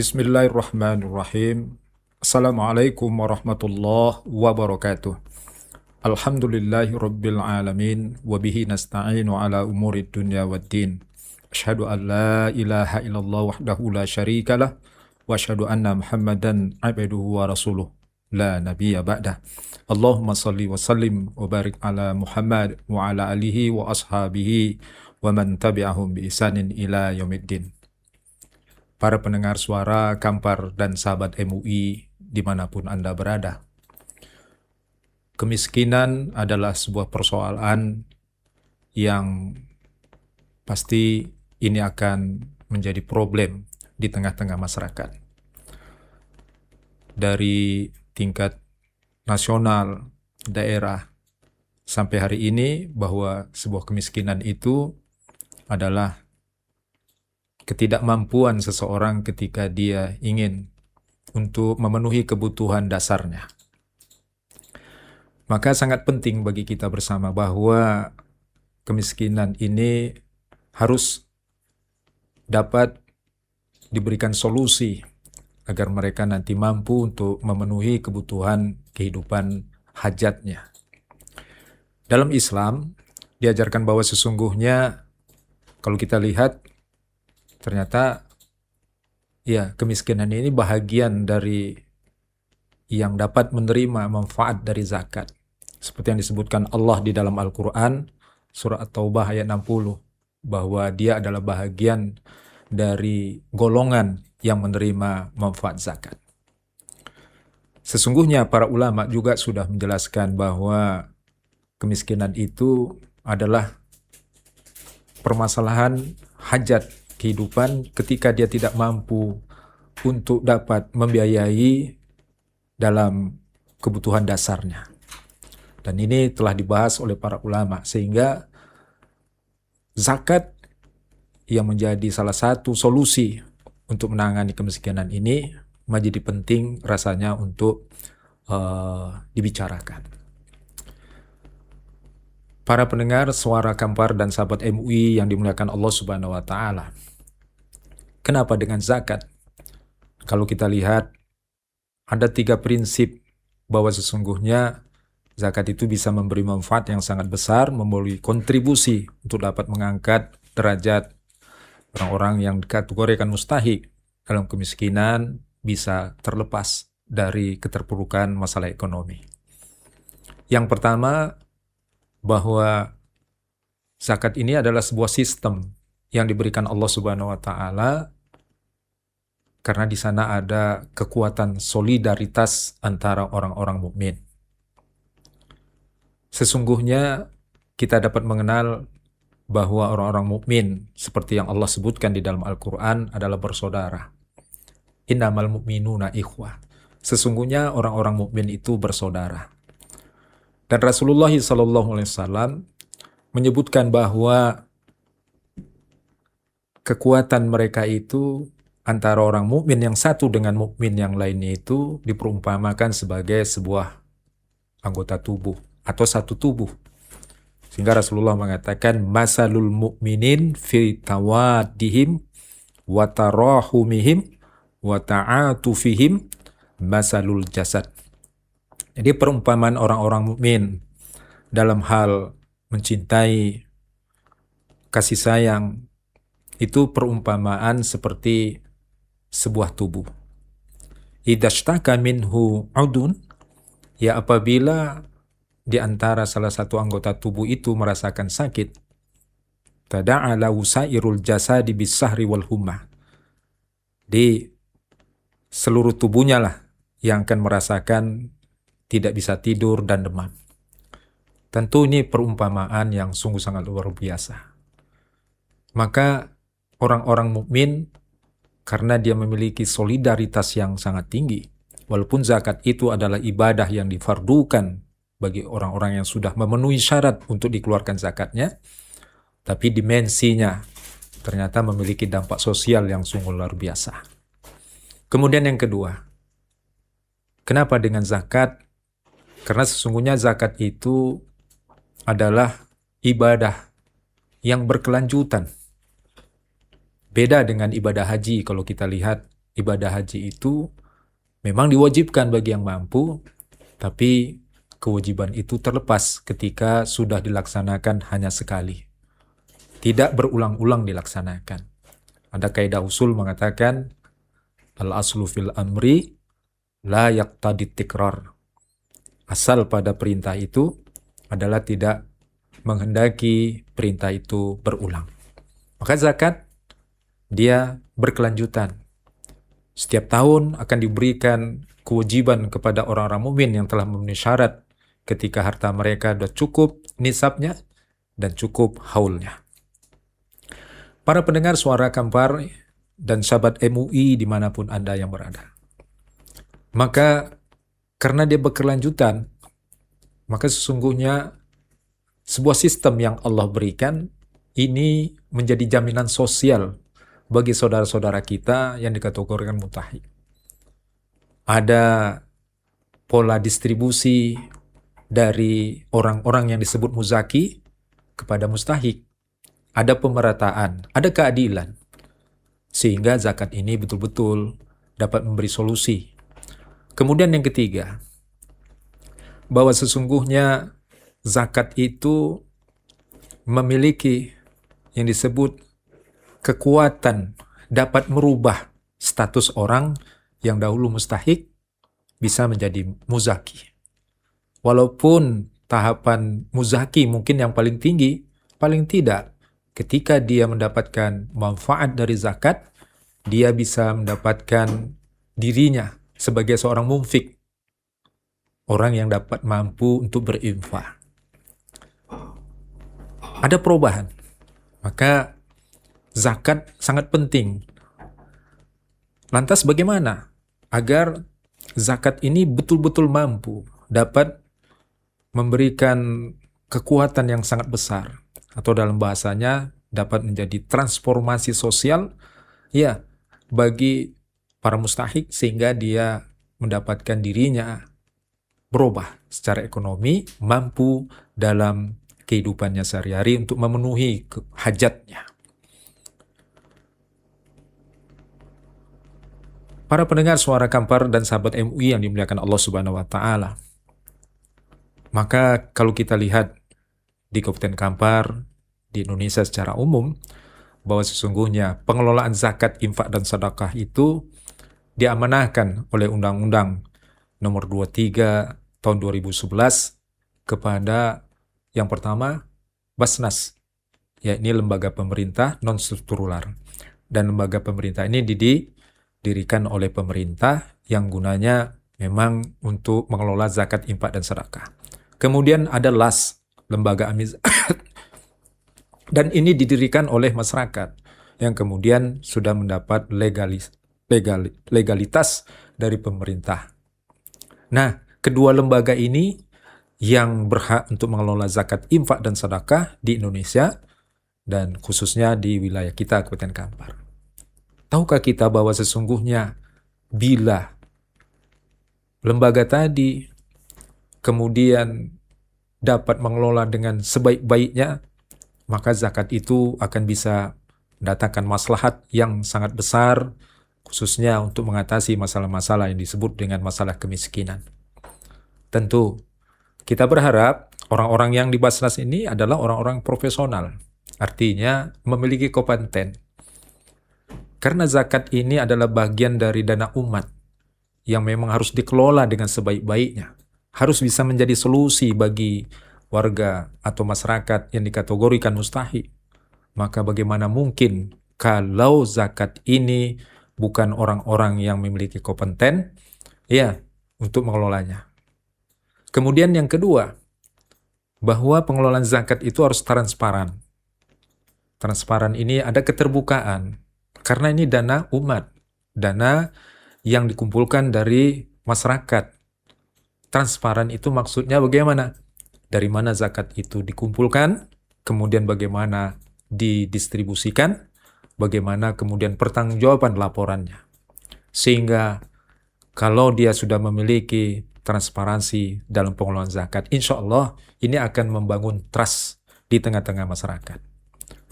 Bismillahirrahmanirrahim. Assalamualaikum warahmatullahi wabarakatuh. Alhamdulillahi rabbil alamin. Wabihi nasta'inu ala umuri dunya waddin. Asyhadu an la ilaha illallah wahdahu la syarikalah. Wa asyhadu anna muhammadan abduhu wa rasuluh. La nabiyya ba'dah. Allahumma salli wa sallim wa barik ala Muhammad wa ala alihi wa ashabihi wa man tabi'ahum bi ihsanin ila yaumiddin. Para pendengar suara Kampar dan sahabat MUI dimanapun Anda berada. Kemiskinan adalah sebuah persoalan yang pasti ini akan menjadi problem di tengah-tengah masyarakat. Dari tingkat nasional, daerah, sampai hari ini bahwa sebuah kemiskinan itu adalah ketidakmampuan seseorang ketika dia ingin untuk memenuhi kebutuhan dasarnya. Maka sangat penting bagi kita bersama bahwa kemiskinan ini harus dapat diberikan solusi agar mereka nanti mampu untuk memenuhi kebutuhan kehidupan hajatnya. Dalam Islam diajarkan bahwa sesungguhnya kalau kita lihat ternyata ya kemiskinan ini bahagian dari yang dapat menerima manfaat dari zakat. Seperti yang disebutkan Allah di dalam Al-Quran, surah At-Taubah ayat 60, bahwa dia adalah bahagian dari golongan yang menerima manfaat zakat. Sesungguhnya para ulama juga sudah menjelaskan bahwa kemiskinan itu adalah permasalahan hajat kehidupan ketika dia tidak mampu untuk dapat membiayai dalam kebutuhan dasarnya. Dan ini telah dibahas oleh para ulama sehingga zakat yang menjadi salah satu solusi untuk menangani kemiskinan ini menjadi penting rasanya untuk dibicarakan. Para pendengar suara Kampar dan sahabat MUI yang dimuliakan Allah Subhanahu wa taala. Kenapa dengan zakat? Kalau kita lihat ada 3 prinsip bahwa sesungguhnya zakat itu bisa memberi manfaat yang sangat besar, memberi kontribusi untuk dapat mengangkat derajat orang-orang yang dikategorikan mustahik dalam kemiskinan bisa terlepas dari keterpurukan masalah ekonomi. Yang pertama, bahwa zakat ini adalah sebuah sistem yang diberikan Allah Subhanahu wa taala karena di sana ada kekuatan solidaritas antara orang-orang mukmin. Sesungguhnya kita dapat mengenal bahwa orang-orang mukmin seperti yang Allah sebutkan di dalam Al-Qur'an adalah bersaudara. Innamal mu'minuna ikhwah. Sesungguhnya orang-orang mukmin itu bersaudara. Dan Rasulullah SAW menyebutkan bahwa kekuatan mereka itu antara orang mukmin yang satu dengan mukmin yang lainnya itu diperumpamakan sebagai sebuah anggota tubuh atau satu tubuh. Sehingga Rasulullah mengatakan masalul mu'minin fi tawaddihim wa tarahumihim wa ta'atufihim masalul jasad. Jadi perumpamaan orang-orang mukmin dalam hal mencintai, kasih sayang itu perumpamaan seperti sebuah tubuh. Idashtaka minhu udun, ya apabila di antara salah satu anggota tubuh itu merasakan sakit, tada'a lahu sairul jasadi bisahri wal humma. Di seluruh tubuhnya lah yang akan merasakan tidak bisa tidur dan demam. Tentu ini perumpamaan yang sungguh sangat luar biasa. Maka orang-orang mukmin karena dia memiliki solidaritas yang sangat tinggi, walaupun zakat itu adalah ibadah yang difardukan bagi orang-orang yang sudah memenuhi syarat untuk dikeluarkan zakatnya, tapi dimensinya ternyata memiliki dampak sosial yang sungguh luar biasa. Kemudian yang kedua, kenapa dengan zakat? Karena sesungguhnya zakat itu adalah ibadah yang berkelanjutan. Beda dengan ibadah haji kalau kita lihat ibadah haji itu memang diwajibkan bagi yang mampu, tapi kewajiban itu terlepas ketika sudah dilaksanakan hanya sekali. Tidak berulang-ulang dilaksanakan. Ada kaidah usul mengatakan, al-aslu fil amri la yaqtadi tikrar. Asal pada perintah itu adalah tidak menghendaki perintah itu berulang. Maka zakat dia berkelanjutan. Setiap tahun akan diberikan kewajiban kepada orang-orang mukmin yang telah memenuhi syarat ketika harta mereka sudah cukup nisabnya dan cukup haulnya. Para pendengar Suara Kampar dan sahabat MUI dimanapun Anda yang berada. Maka karena dia berkelanjutan, maka sesungguhnya sebuah sistem yang Allah berikan ini menjadi jaminan sosial bagi saudara-saudara kita yang dikategorikan mutahik. Ada pola distribusi dari orang-orang yang disebut muzaki kepada mustahik. Ada pemerataan, ada keadilan. Sehingga zakat ini betul-betul dapat memberi solusi. Kemudian yang ketiga, bahwa sesungguhnya zakat itu memiliki yang disebut kekuatan dapat merubah status orang yang dahulu mustahik bisa menjadi muzaki. Walaupun tahapan muzaki mungkin yang paling tinggi, paling tidak ketika dia mendapatkan manfaat dari zakat, dia bisa mendapatkan dirinya sebagai seorang munfik, orang yang dapat mampu untuk berinfak. Ada perubahan. Maka zakat sangat penting. Lantas bagaimana agar zakat ini betul-betul mampu dapat memberikan kekuatan yang sangat besar, atau dalam bahasanya dapat menjadi transformasi sosial ya bagi para mustahik, sehingga dia mendapatkan dirinya berubah secara ekonomi, mampu dalam kehidupannya sehari-hari untuk memenuhi hajatnya. Para pendengar Suara Kampar dan sahabat MUI yang dimuliakan Allah Subhanahu wa taala. Maka kalau kita lihat di Kabupaten Kampar, di Indonesia secara umum, bahwa sesungguhnya pengelolaan zakat, infak, dan sedekah itu diamanahkan oleh Undang-Undang Nomor 23 Tahun 2011 kepada yang pertama Basnas, yakni lembaga pemerintah non-struktural. Dan lembaga pemerintah ini didirikan oleh pemerintah yang gunanya memang untuk mengelola zakat, infak, dan sedekah. Kemudian ada LAS, lembaga amil dan ini didirikan oleh masyarakat yang kemudian sudah mendapat legalitas dari pemerintah. Nah, kedua lembaga ini yang berhak untuk mengelola zakat, infak, dan sedekah di Indonesia dan khususnya di wilayah kita, Kabupaten Kampar. Tahukah kita bahwa sesungguhnya bila lembaga tadi kemudian dapat mengelola dengan sebaik-baiknya, maka zakat itu akan bisa mendatangkan maslahat yang sangat besar, khususnya untuk mengatasi masalah-masalah yang disebut dengan masalah kemiskinan. Tentu, kita berharap orang-orang yang di Basnas ini adalah orang-orang profesional, artinya memiliki kompeten. Karena zakat ini adalah bagian dari dana umat yang memang harus dikelola dengan sebaik-baiknya. Harus bisa menjadi solusi bagi warga atau masyarakat yang dikategorikan mustahik. Maka bagaimana mungkin kalau zakat ini bukan orang-orang yang memiliki kompeten ya untuk mengelolanya. Kemudian yang kedua, bahwa pengelolaan zakat itu harus transparan. Transparan ini ada keterbukaan karena ini dana umat, dana yang dikumpulkan dari masyarakat. Transparan itu maksudnya bagaimana? Dari mana zakat itu dikumpulkan, kemudian bagaimana didistribusikan, bagaimana kemudian pertanggungjawaban laporannya. Sehingga kalau dia sudah memiliki transparansi dalam pengelolaan zakat, insya Allah ini akan membangun trust di tengah-tengah masyarakat.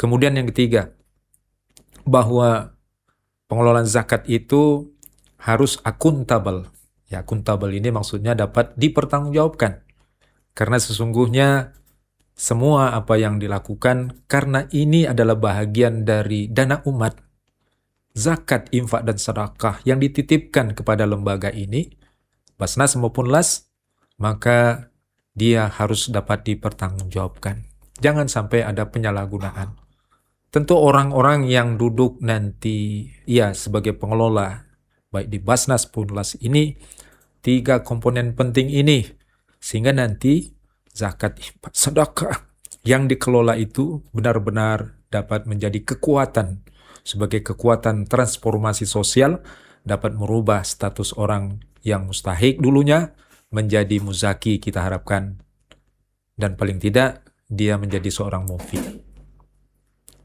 Kemudian yang ketiga, bahwa pengelolaan zakat itu harus akuntabel. Ya, akuntabel ini maksudnya dapat dipertanggungjawabkan. Karena sesungguhnya semua apa yang dilakukan, karena ini adalah bahagian dari dana umat, zakat, infak, dan sedekah yang dititipkan kepada lembaga ini, Basnas maupun LAS, maka dia harus dapat dipertanggungjawabkan. Jangan sampai ada penyalahgunaan. Tentu orang-orang yang duduk nanti ya sebagai pengelola, baik di Basnas pun LAS ini, 3 komponen penting ini, sehingga nanti zakat, infak, sedekah yang dikelola itu benar-benar dapat menjadi kekuatan, sebagai kekuatan transformasi sosial, dapat merubah status orang yang mustahik dulunya menjadi muzaki kita harapkan, dan paling tidak dia menjadi seorang mufid.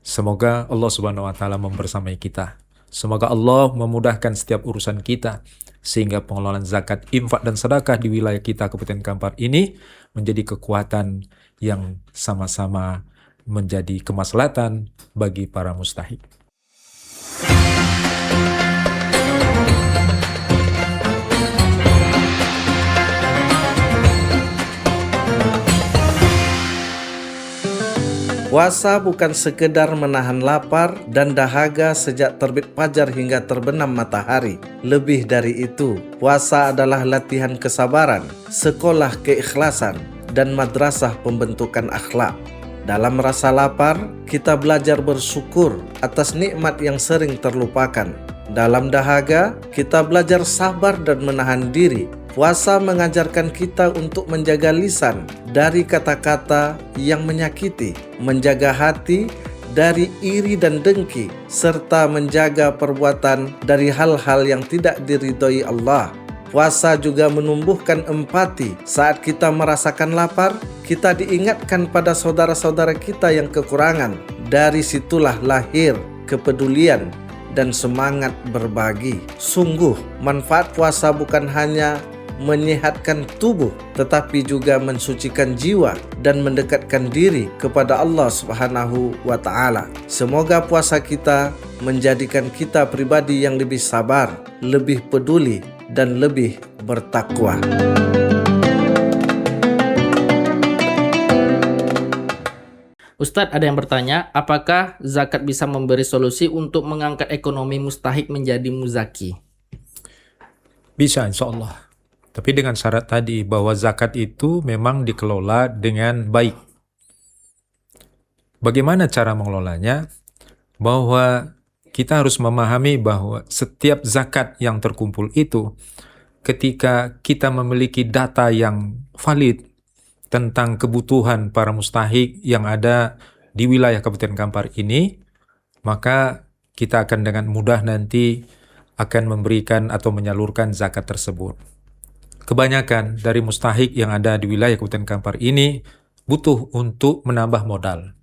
Semoga Allah Subhanahu wa taala membersamai kita. Semoga Allah memudahkan setiap urusan kita sehingga pengelolaan zakat, infak, dan sedekah di wilayah kita Kabupaten Kampar ini menjadi kekuatan yang sama-sama menjadi kemaslahatan bagi para mustahik. Puasa bukan sekedar menahan lapar dan dahaga sejak terbit fajar hingga terbenam matahari. Lebih dari itu, puasa adalah latihan kesabaran, sekolah keikhlasan, dan madrasah pembentukan akhlak. Dalam rasa lapar, kita belajar bersyukur atas nikmat yang sering terlupakan. Dalam dahaga, kita belajar sabar dan menahan diri. Puasa mengajarkan kita untuk menjaga lisan dari kata-kata yang menyakiti, menjaga hati dari iri dan dengki, serta menjaga perbuatan dari hal-hal yang tidak diridhoi Allah. Puasa juga menumbuhkan empati. Saat kita merasakan lapar, kita diingatkan pada saudara-saudara kita yang kekurangan. Dari situlah lahir kepedulian dan semangat berbagi. Sungguh, manfaat puasa bukan hanya menyehatkan tubuh, tetapi juga mensucikan jiwa dan mendekatkan diri kepada Allah Subhanahu wa taala. Semoga puasa kita menjadikan kita pribadi yang lebih sabar, lebih peduli, dan lebih bertakwa. Ustadz, ada yang bertanya, apakah zakat bisa memberi solusi untuk mengangkat ekonomi mustahik menjadi muzaki? Bisa, insya Allah. Tapi dengan syarat tadi bahwa zakat itu memang dikelola dengan baik. Bagaimana cara mengelolanya? Bahwa kita harus memahami bahwa setiap zakat yang terkumpul itu, ketika kita memiliki data yang valid tentang kebutuhan para mustahik yang ada di wilayah Kabupaten Kampar ini, maka kita akan dengan mudah nanti akan memberikan atau menyalurkan zakat tersebut. Kebanyakan dari mustahik yang ada di wilayah Kabupaten Kampar ini butuh untuk menambah modal,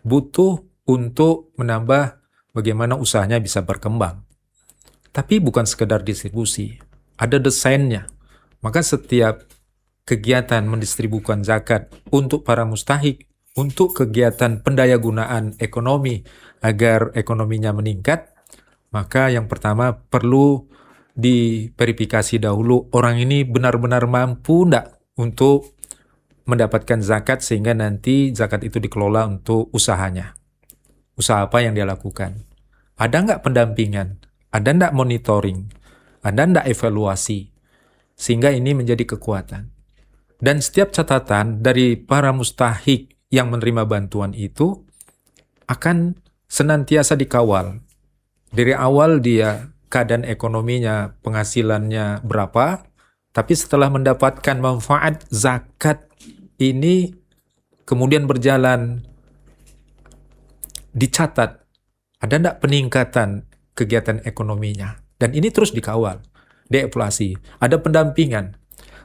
butuh untuk menambah bagaimana usahanya bisa berkembang. Tapi bukan sekedar distribusi, ada desainnya. Maka setiap kegiatan mendistribusikan zakat untuk para mustahik, untuk kegiatan pendayagunaan ekonomi agar ekonominya meningkat, maka yang pertama perlu diverifikasi dahulu orang ini benar-benar mampu enggak untuk mendapatkan zakat sehingga nanti zakat itu dikelola untuk usahanya. Usaha apa yang dia lakukan? Ada enggak pendampingan? Ada enggak monitoring? Ada enggak evaluasi? Sehingga ini menjadi kekuatan. Dan setiap catatan dari para mustahik yang menerima bantuan itu akan senantiasa dikawal. Dari awal dia keadaan ekonominya, penghasilannya berapa, tapi setelah mendapatkan manfaat zakat ini kemudian berjalan, dicatat, ada enggak peningkatan kegiatan ekonominya. Dan ini terus dikawal, dievaluasi, ada pendampingan.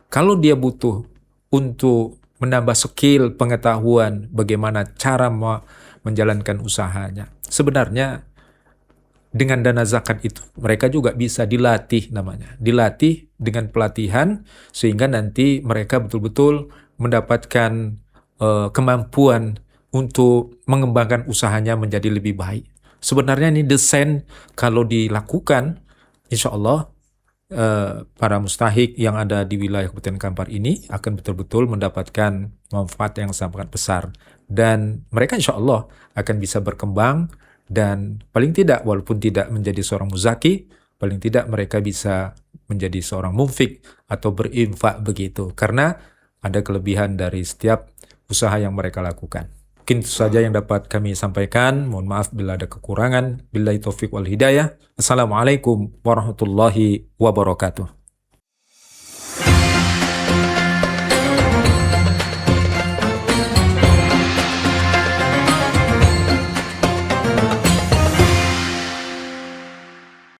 Kalau dia butuh untuk menambah skill pengetahuan bagaimana cara menjalankan usahanya, sebenarnya dengan dana zakat itu mereka juga bisa dilatih namanya. Dilatih dengan pelatihan sehingga nanti mereka betul-betul mendapatkan kemampuan untuk mengembangkan usahanya menjadi lebih baik. Sebenarnya ini desain kalau dilakukan, insya Allah para mustahik yang ada di wilayah Kabupaten Kampar ini akan betul-betul mendapatkan manfaat yang sangat besar, dan mereka insya Allah akan bisa berkembang, dan paling tidak walaupun tidak menjadi seorang muzaki, paling tidak mereka bisa menjadi seorang munfik atau berinfak begitu, karena ada kelebihan dari setiap usaha yang mereka lakukan. Mungkin itu saja yang dapat kami sampaikan. Mohon maaf bila ada kekurangan. Billahi taufiq wal hidayah. Assalamualaikum warahmatullahi wabarakatuh.